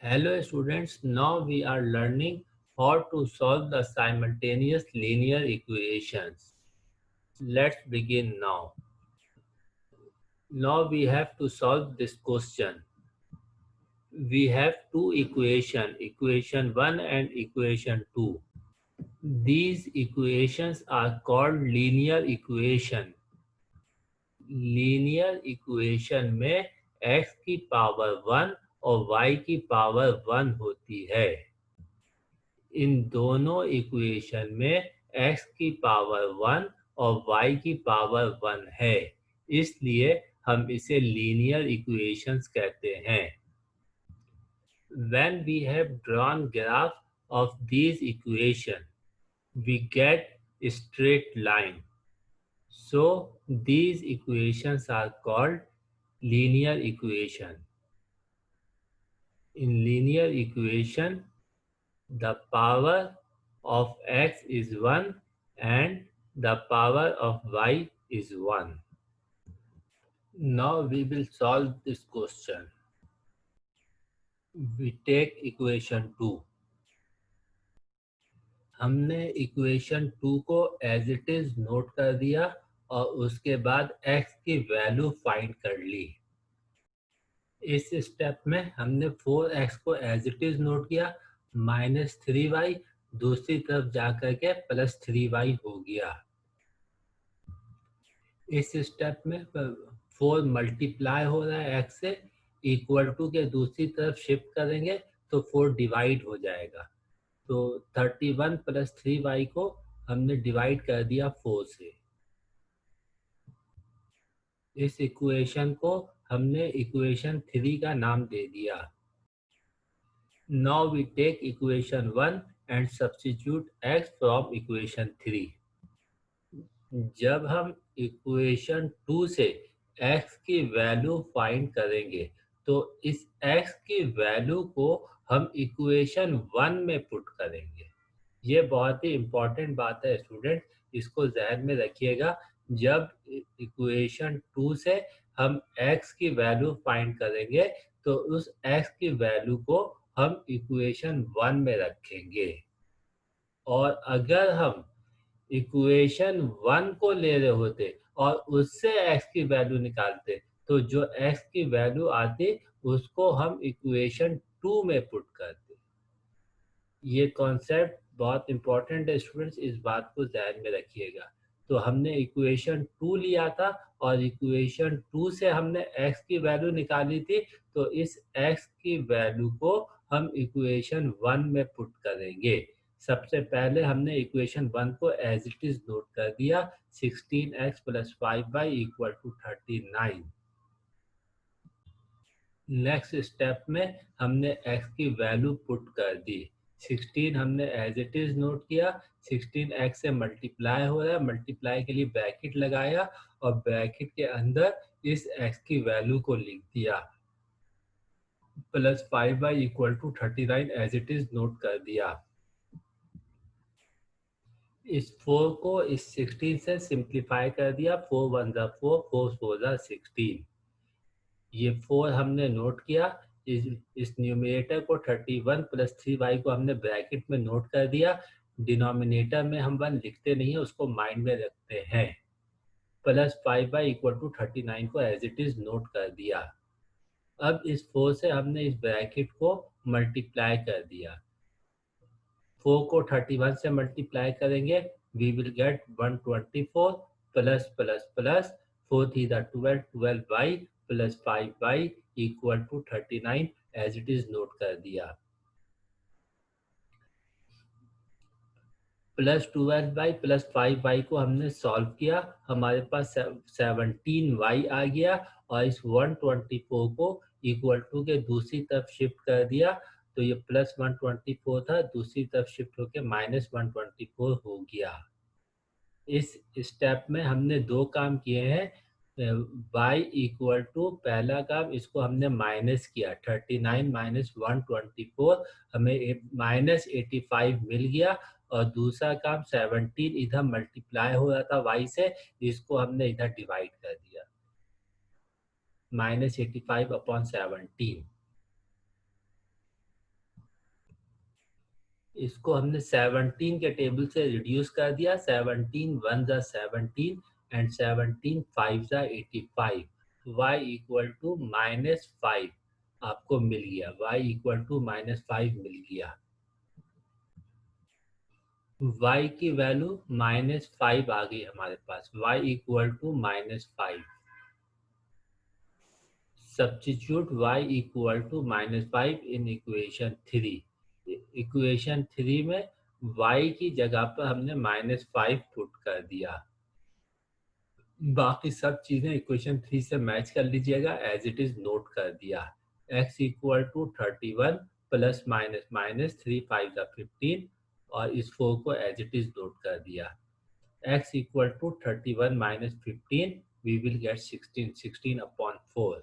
Hello students, now we are learning how to solve the simultaneous linear equations. Let's begin now. Now we have to solve this question. We have two equations, equation 1 and equation 2. These equations are called linear equation. Linear equation में x की power 1 और y की power 1 होती है। इन दोनों equation में x की power 1 और y की पावर 1 है, इसलिए हम इसे लीनियर इक्वेशंस कहते हैं। When we have drawn graph of these equation, we get a straight line. So these equations are called linear equation. In linear equation, the power of x is 1 and the power of y is 1. Now we will solve this question. We take equation 2. हमने equation 2 को as it is note कर दिया और उसके बाद x की value find कर ली। इस स्टेप में हमने 4x को एज इट इज नोट किया, -3y दूसरी तरफ जाकर के +3y हो गया। इस स्टेप में 4 मल्टीप्लाई हो रहा है x से, इक्वल टू के दूसरी तरफ शिफ्ट करेंगे तो 4 डिवाइड हो जाएगा। तो 31 + 3y को हमने डिवाइड कर दिया 4 से। इस इक्वेशन को हमने इक्वेशन 3 का नाम दे दिया। Now we take equation 1 and substitute x from equation 3. जब हम इक्वेशन 2 से x की वैल्यू फाइंड करेंगे तो इस x की वैल्यू को हम इक्वेशन 1 में पुट करेंगे। ये बहुत ही इम्पोर्टेंट बात है स्टूडेंट, इसको ध्यान में रखिएगा। जब इक्वेशन 2 से हम x की वैल्यू फाइंड करेंगे तो उस x की वैल्यू को हम इक्वेशन 1 में रखेंगे। और अगर हम इक्वेशन 1 को ले रहे होते और उससे x की वैल्यू निकालते तो जो x की वैल्यू आती उसको हम इक्वेशन 2 में पुट करते। ये कॉन्सेप्ट बहुत इंपॉर्टेंट है स्टूडेंट्स, इस बात को ध्यान में रखिएगा। तो हमने इक्वेशन 2 लिया था और इक्वेशन 2 से हमने x की वैल्यू निकाली थी, तो इस x की वैल्यू को हम इक्वेशन 1 में पुट करेंगे। सबसे पहले हमने इक्वेशन 1 को एज इट इज नोट कर दिया, 16x + 5y = 39। नेक्स्ट स्टेप में हमने x की वैल्यू पुट कर दी। 16 हमने एज इट इज नोट किया, 16 x से मल्टीप्लाई हो रहा है, मल्टीप्लाई के लिए ब्रैकेट लगाया और ब्रैकेट के अंदर इस x की वैल्यू को लिख दिया, +5y = 39 as it is note कर दिया। इस 4 को इस 16 से सिंप्लीफाई कर दिया, 4 1 ज़ा 4, 4 4 ज़ा 16। ये 4 हमने नोट किया। इस न्यूमरेटर को 31 + 3y को हमने ब्रैकेट में नोट कर दिया। डिनोमिनेटर में हम 1 लिखते नहीं है, उसको माइंड में रखते हैं। +5y = 39 को एज इट इज नोट कर दिया। अब इस 4 से हमने इस ब्रैकेट को मल्टीप्लाई कर दिया। 4 को 31 से मल्टीप्लाई करेंगे, we will get 124 plus 4 3 12, 12y + 5y = 39 as it is note कर दिया। +12y + 5y को हमने सॉल्व किया, हमारे पास 17y आ गया और इस 124 को इक्वल टू के दूसरी तरफ शिफ्ट कर दिया, तो ये +124 था, दूसरी तरफ शिफ्ट होकर -124 हो गया। इस स्टेप में हमने 2 काम किए हैं। y = पहला काम, इसको हमने माइनस किया, 39 - 124 हमें -85 मिल गया। और दूसरा काम 17 इधर मल्टीप्लाई हो रहा था y से, इसको हमने इधर डिवाइड कर दिया, -85/17। इसको हमने 17 के टेबल से रिड्यूस कर दिया। 17 1 जा 17 एंड 17 5 जा 85। y इक्वल टू -5 आपको मिल गया। y इक्वल टू -5 मिल गया। y की वैल्यू -5 आ गई हमारे पास। y equal to -5। Substitute y equal to -5 in equation 3। Equation 3 में y की जगह पर हमने -5 पुट कर दिया। बाकी सब चीजें इक्वेशन 3 से मैच कर लीजिएगा। एज इट इज नोट कर दिया। x equal to 31 plus minus minus 3 5 जा 15 और इस 4 को एज इट इज नोट कर दिया। x equal to 31 minus 15 we will get 16। 16 upon 4।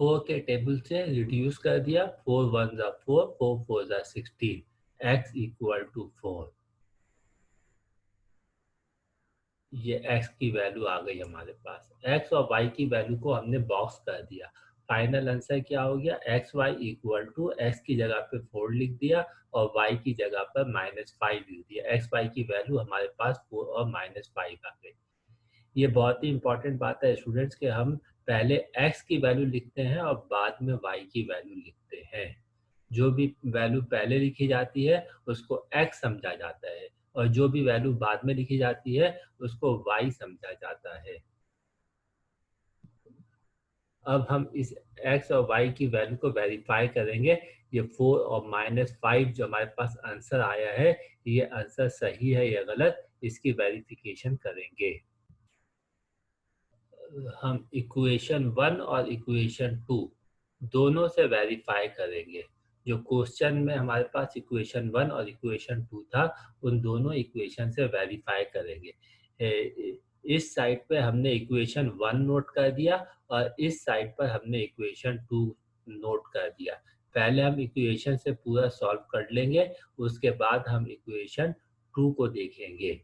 4 के टेबल से रिड्यूस कर दिया। 4 1 जा 4 4 4 जा 16। x equal to 4। ये x की वैल्यू आ गई हमारे पास। x और y की वैल्यू को हमने बॉक्स कर दिया। फाइनल आंसर क्या हो गया? X Y equal to X की जगह पे 4 लिख दिया और y की जगह पर -5 लिख दिया। एक्स वाई की वैल्यू हमारे पास 4 और -5 आ गई। ये बहुत ही इंपॉर्टेंट बात है स्टूडेंट्स कि हम पहले x की वैल्यू लिखते हैं और बाद में y की वैल्यू लिखते हैं। जो भी वैल्यू पहले लिखी जाती है उसको x समझा जाता है और जो भी वैल्यू बाद में लिखी जाती है उसको y समझा जाता है। अब हम इस x और y की वैल्यू को वेरीफाई करेंगे। ये 4 और -5 जो हमारे पास आंसर आया है, ये आंसर सही है या गलत, इसकी वेरिफिकेशन करेंगे। हम इक्वेशन 1 और इक्वेशन 2 दोनों से वेरीफाई करेंगे। जो क्वेश्चन में हमारे पास इक्वेशन 1 और इक्वेशन 2 था, उन दोनों इक्वेशन से वेरीफाई करेंगे। इस साइड पे हमने इक्वेशन 1 नोट कर दिया और इस साइड पर हमने इक्वेशन 2 नोट कर दिया। पहले हम इक्वेशन से पूरा सॉल्व कर लेंगे, उसके बाद हम इक्वेशन 2 को देखेंगे।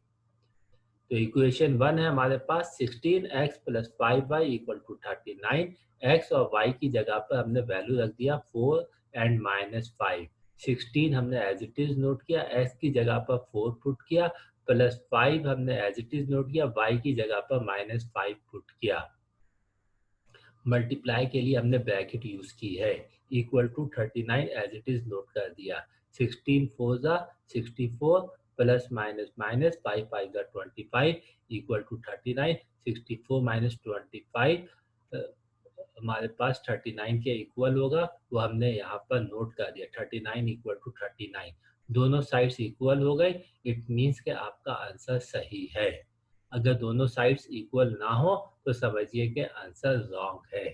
तो इक्वेशन 1 है हमारे पास 16x plus 5y equal to 39। x और y की जगह पर हमने वैल्यू रख दिया 4 एंड -5। 16 हमने एज इट इज नोट किया, x की जगह पर 4 पुट किया, प्लस 5 हमने एज इट इज नोट किया, y की जगह पर -5 पुट किया। मल्टीप्लाई के लिए हमने ब्रैकेट यूज की है। Equal to 39 as it is note कर दिया। 16 4 जा 64 प्लस माइनस माइनस 5 5 जा 25 इक्वल टू 39। 64 माइनस 25 हमारे पास 39 के इक्वल होगा, वो हमने यहाँ पर नोट कर दिया। 39 इक्वल टू 39 दोनों साइड्स इक्वल हो गए। इट मीन्स कि आपका आंसर सही है। अगर दोनों साइड्स इक्वल ना हो तो समझिए कि आंसर रॉन्ग है।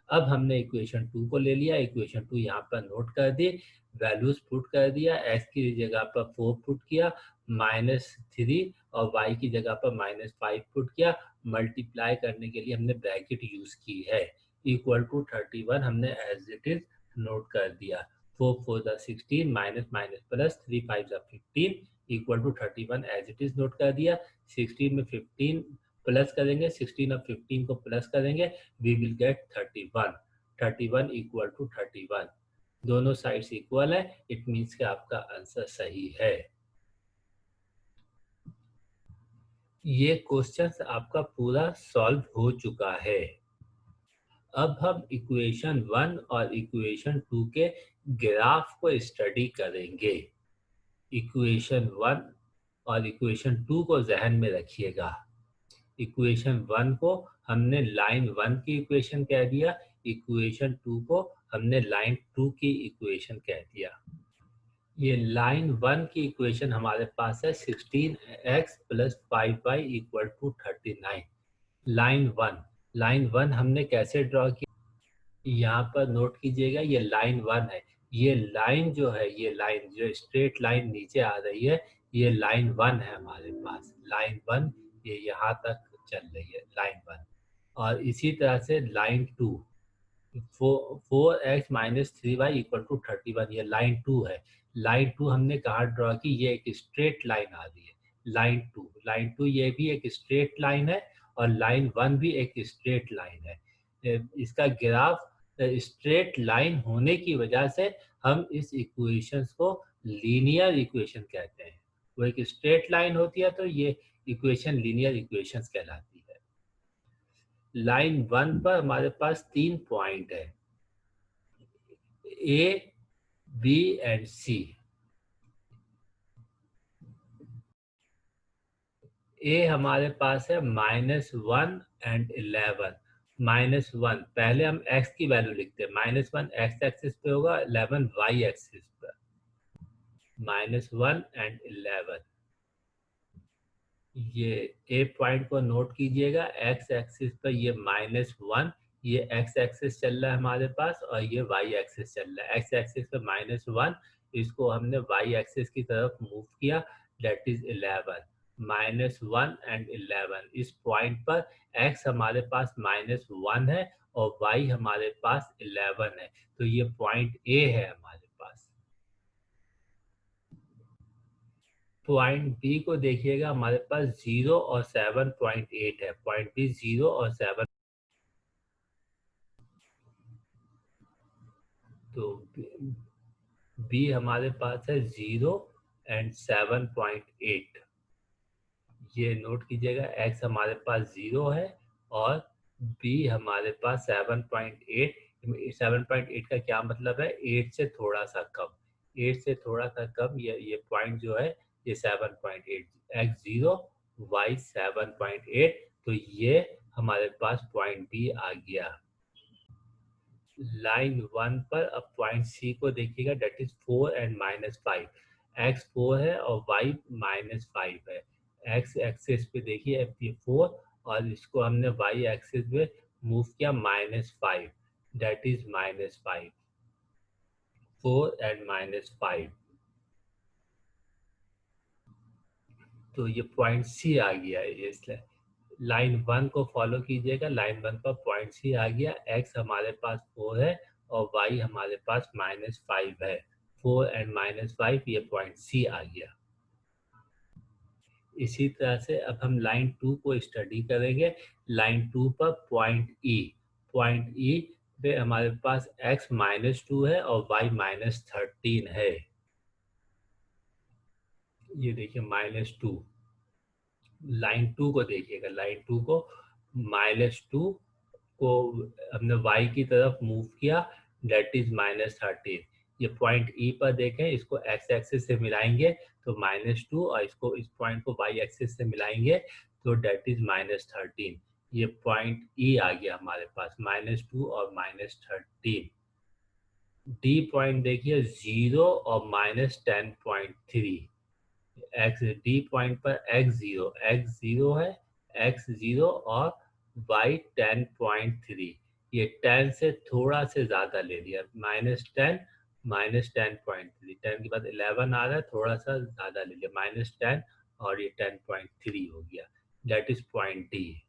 अब हमने इक्वेशन 2 को ले लिया। इक्वेशन 2 यहाँ पर नोट कर दी, वैल्यूज पुट कर दिया। x की जगह पर 4 पुट किया, -3 और y की जगह पर -5 पुट किया। मल्टीप्लाई करने के लिए हमने ब्रैकेट यूज की है। इक्वल टू 31 हमने एज इट इज नोट कर दिया। 4 4 जा 16 माइनस माइनस प्लस 3 5 जा 15 equal to 31 as it is note कर दिया। 16 में 15 प्लस करेंगे, 16 और 15 को प्लस करेंगे, we will get 31। 31 equal to 31 दोनों साइड्स इक्वल है। इट मीन्स कि आपका आंसर सही है। ये क्वेश्चन आपका पूरा सॉल्व हो चुका है। अब हम इक्वेशन 1 और इक्वेशन 2 के ग्राफ को स्टडी करेंगे। इक्वेशन 1 और इक्वेशन 2 को जहन में रखिएगा। इक्वेशन 1 को हमने लाइन 1 की इक्वेशन कह दिया, इक्वेशन 2 को हमने लाइन 2 की इक्वेशन कह दिया। ये लाइन 1 की इक्वेशन हमारे पास है 16x plus 5y equal to 39। Line 1 हमने कैसे ड्रॉ किया, यहाँ पर नोट कीजिएगा। ये लाइन 1 है। ये लाइन जो है, ये लाइन जो स्ट्रेट लाइन नीचे आ रही है, ये लाइन 1 है हमारे पास। लाइन 1 ये यहाँ तक चल रही है, लाइन 1। और इसी तरह से line 2 4x minus 3y equal to 31, ये लाइन 2 है। लाइन 2 हमने कहाँ ड्रॉ की, ये एक स्ट्रेट लाइन आ रही है। लाइन 2 ये भी एक स्ट्रेट लाइन है और लाइन 1 भी एक स्ट्रेट लाइन है। इसका ग्राफ स्ट्रेट लाइन होने की वजह से हम इस इक्वेशंस को लीनियर इक्वेशन कहते हैं। वो एक स्ट्रेट लाइन होती है तो ये इक्वेशन लीनियर इक्वेशंस कहलाती है। लाइन 1 पर हमारे पास 3 पॉइंट है, ए, बी एंड सी। ए हमारे पास है -1 एंड 11। -1 पहले हम x की वैल्यू लिखते हैं, -1 x एक्सिस पे होगा, 11 y एक्सिस पर। -1 एंड 11, ये ए पॉइंट को नोट कीजिएगा। एक्स एक्सिस पर ये -1, ये एक्स एक्सिस चल रहा है हमारे पास, और ये वाई एक्सिस चल रहा है। एक्स एक्सिस पे -1, इसको हमने वाई एक्सिस की तरफ मूव किया, दैट इज 11। -1 एंड 11, इस पॉइंट पर एक्स हमारे पास -1 है और वाई हमारे पास 11 है, तो ये पॉइंट ए है हमारे पास। पॉइंट बी को देखिएगा, हमारे पास 0 और 7.8 है। पॉइंट बी 0 और 7, तो बी हमारे पास है 0 एंड 7.8। ये नोट कीजिएगा, एक्स हमारे पास 0 है और बी हमारे पास 7.8। 7.8 का क्या मतलब है? 8 से थोड़ा सा कम, 8 से थोड़ा सा कम। ये पॉइंट जो है ये 7.8, एक्स 0 वाई 7.8, तो ये हमारे पास पॉइंट बी आ गया। लाइन 1 पर अब पॉइंट सी को देखिएगा, डेट इज 4 एंड -5। एक्स 4 है और वाई -5 है। एक्स एक्सिस पे देखिए ये 4, और इसको हमने वाई एक्सिस पे मूव किया -5, डेट इज -5। 4 एंड -5, तो ये पॉइंट सी आ गया है। इसलिए लाइन 1 को फॉलो कीजिएगा, लाइन 1 पर पॉइंट सी आ गया। एक्स हमारे पास 4 है और वाई हमारे पास -5 है। 4 एंड -5, ये पॉइंट सी आ गया। इसी तरह से अब हम लाइन 2 को स्टडी करेंगे। लाइन 2 पर पॉइंट ई पे हमारे पास x -2 है और y -13 है। ये देखिए -2। लाइन 2 को देखिएगा, लाइन 2 को -2 को हमने y की तरफ मूव किया, डेट इज -13। ये पॉइंट ई पर देखें, इसको x एक्सिस से मिलाएंगे तो -2, और इसको इस पॉइंट को y एक्सिस से मिलाएंगे तो डेट इज -13। ये पॉइंट ई आ गया हमारे पास, -2 और -13। डी पॉइंट देखिए 0 और -10.3। एक्स डी पॉइंट पर x0 है, x0 और y 10.3। ये 10 से थोड़ा से ज्यादा ले लिया, -10 -10.3। 10 के बाद 11 आ रहा है, थोड़ा सा ज्यादा ले लिया, -10 और ये 10.3 हो गया, दैट इज पॉइंट डी।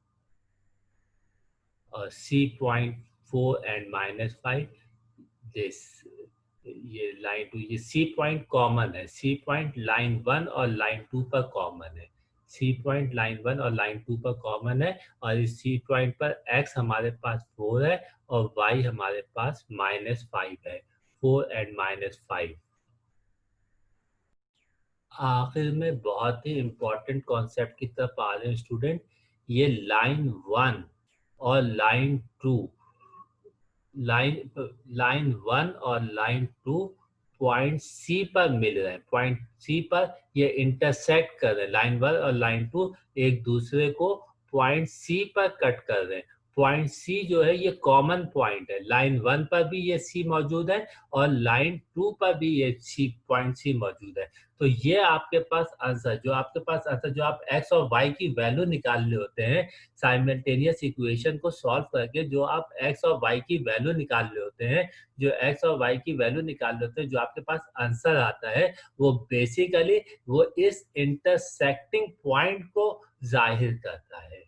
और सी पॉइंट 4 एंड -5, दिस, ये लाइन 2, ये सी पॉइंट कॉमन है। सी पॉइंट लाइन 1 और लाइन 2 पर कॉमन है। सी पॉइंट लाइन 1 और लाइन 2 पर कॉमन है, और इस सी पॉइंट पर x हमारे पास 4 है और y हमारे पास -5 है। 4 एंड -5। आखिर में बहुत ही इंपॉर्टेंट कॉन्सेप्ट की तरफ आ रहे हैं स्टूडेंट। ये लाइन 1 और लाइन 2, लाइन 1 और लाइन 2 पॉइंट सी पर मिल रहे हैं। पॉइंट सी पर ये इंटरसेक्ट कर रहे हैं। लाइन 1 और लाइन 2 एक दूसरे को पॉइंट सी पर कट कर रहे हैं। पॉइंट सी जो है ये कॉमन पॉइंट है। लाइन 1 पर भी ये सी मौजूद है और लाइन 2 पर भी ये सी पॉइंट सी मौजूद है। तो ये आपके पास आंसर, जो आप एक्स और वाई की वैल्यू निकाल रहे होते हैं साइमल्टेनियस इक्वेशन को सॉल्व करके, जो आप x और y की वैल्यू निकाल रहे होते हैं, जो x और y की वैल्यू निकाल रहे होते हैं, जो आपके पास आंसर आता है, वो बेसिकली वो इस इंटरसेक्टिंग पॉइंट को जाहिर करता है।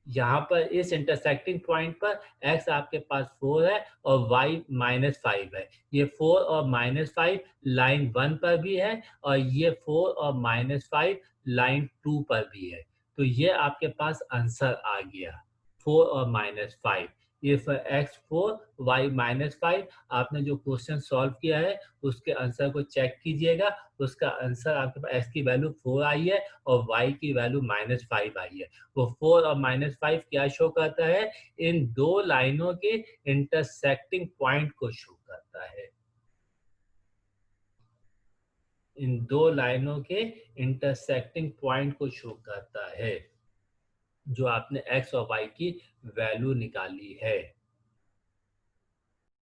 यहाँ पर इस इंटरसेक्टिंग पॉइंट पर x आपके पास 4 है और y -5 है। ये 4 और -5 लाइन 1 पर भी है और ये 4 और -5 लाइन 2 पर भी है। तो ये आपके पास आंसर आ गया, 4 और -5। इफ x4 y-5, आपने जो क्वेश्चन सॉल्व किया है उसके आंसर को चेक कीजिएगा। उसका आंसर आपके पास x की वैल्यू 4 आई है और y की वैल्यू -5 आई है। वो 4 और -5 क्या शो करता है? इन दो लाइनों के इंटरसेक्टिंग पॉइंट को शो करता है। इन दो लाइनों के इंटरसेक्टिंग पॉइंट को शो करता है जो आपने x और y की वैल्यू निकाली है।